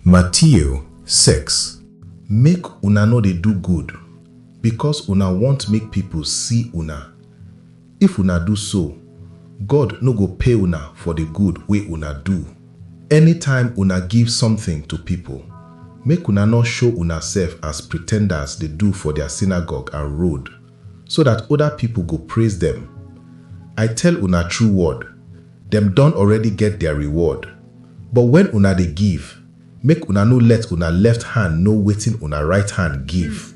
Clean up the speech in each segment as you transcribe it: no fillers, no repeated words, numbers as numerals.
Matthew 6. Make una no dey do good, because una want make people see una. If una do so, God no go pay una for the good wey una do. Anytime una give something to people, make una not show una self as pretenders dey do for their synagogue and road, so that other people go praise them. I tell una true word, them don already get their reward. But when una dey give, make una no let una left hand know wetin una right hand give,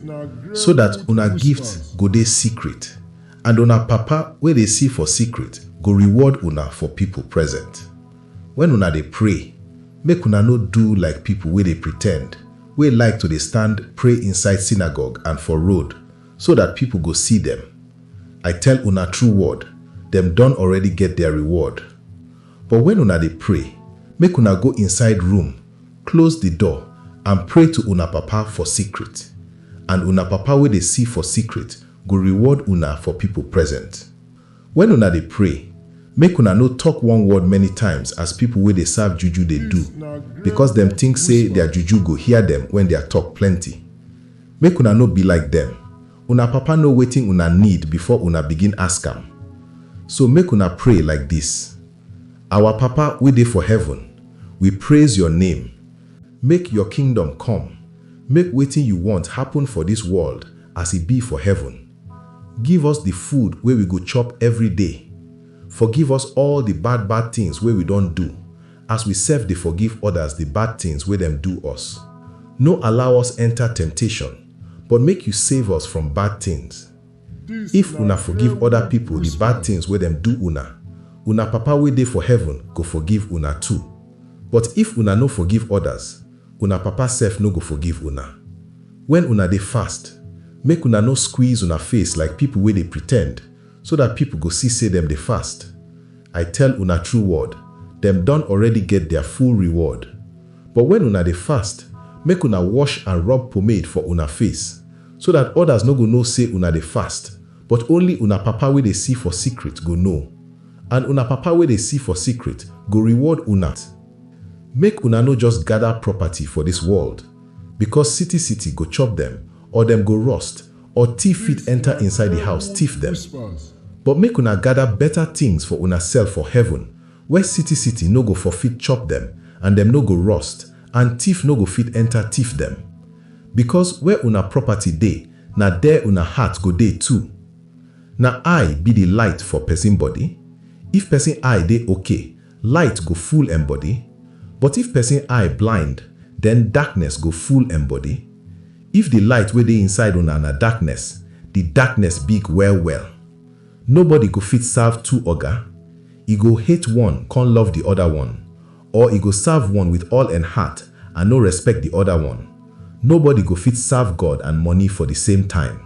so that una gift go dey secret, and una papa wey dey see for secret go reward una for people present. When una dey pray, make una no do like people wey dey pretend, wey like to dey stand pray inside synagogue and for road, so that people go see them. I tell una true word, them don already get their reward. But when una dey pray, make una go inside room, close the door, and pray to una papa for secret. And una papa wey dey see for secret go reward una for people present. When una dey pray, make una no talk one word many times as people wey dey serve juju dey do, because them think say their juju go hear them when their talk plenty. Make una no be like them. Una papa know wetin una need before una begin ask am. So make una pray like this: Our Papa wey dey for heaven, we praise your name. Make your kingdom come. Make wetin you want happen for this world as e be for heaven. Give us the food wey we go chop every day. Forgive us all the bad things wey we don do, as we sef dey forgive others the bad things wey dem do us. No allow us enter temptation, but make you save us from bad things. If una forgive other people the bad things wey dem do una, una papa wey dey for heaven go forgive una too. But if una no forgive others, una papa sef no go forgive una. When una dey fast, make una no squeeze una face like people wey dey pretend, so that people go see say them dey fast. I tell una true word, them don already get their full reward. But when una dey fast, make una wash and rub pomade for una face, so that others no go know say una dey fast, but only una papa wey dey see for secret go know. And una papa wey dey see for secret go reward una. Make una no just gather property for this world, because city go chop them, or them go rust, or thief fit enter inside the house thief them. But make una gather better things for una self for heaven, where city no go forfeit chop them, and them no go rust, and thief no go fit enter thief them. Because where una property dey, na there una heart go dey too. Na eye be the light for person body. If person eye dey okay, light go full em body. But if person eye blind, then darkness go full em body. If the light wey dey inside una na darkness, the darkness big well. Nobody go fit serve two oga. E go hate one, con love the other one. Or e go serve one with all en heart and no respect the other one. Nobody go fit serve God and money for the same time.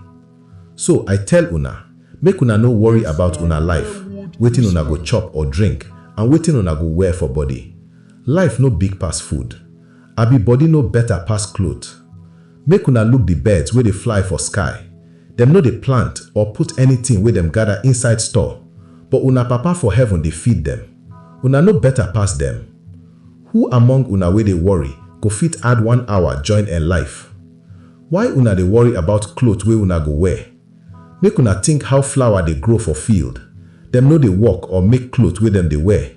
So I tell una, make una no worry about una life, wetin una go chop or drink, and wetin una go wear for body. Life no big pass food. Abi body no better pass cloth. Make una look the birds wey dey fly for sky. Them no dey plant or put anything wey them gather inside store, but una papa for heaven dey feed them. Una no better pass them. Who among una wey dey worry go fit add 1 hour join en life? Why una dey worry about cloth wey una go wear? Make una think how flower dey grow for field. Them no dey work or make cloth wey them dey wear.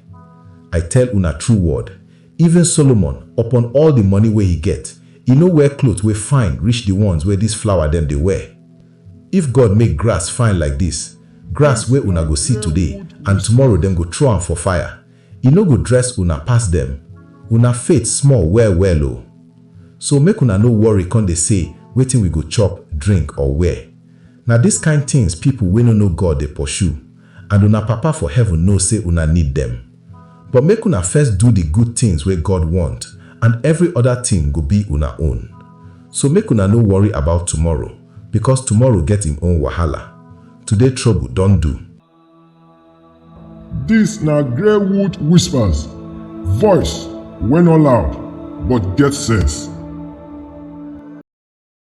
I tell una true word, even Solomon, upon all the money wey he get, he no wear cloth wey fine reach the ones wey this flower them dey wear. If God make grass fine like this, grass wey una go see today, and tomorrow them go throw am for fire, he no go dress una pass them. Una faith small well o. So make una no worry con dey say wetin we go chop, drink or wear. Na this kind things people wey no know God dey pursue, and una papa for heaven know say una need them. But make una first do the good things wey God want, and every other thing go be una own. So make una no worry about tomorrow, because tomorrow get him own wahala. Today trouble don do. This na Greywood whispers. Voice wey no loud, but get sense.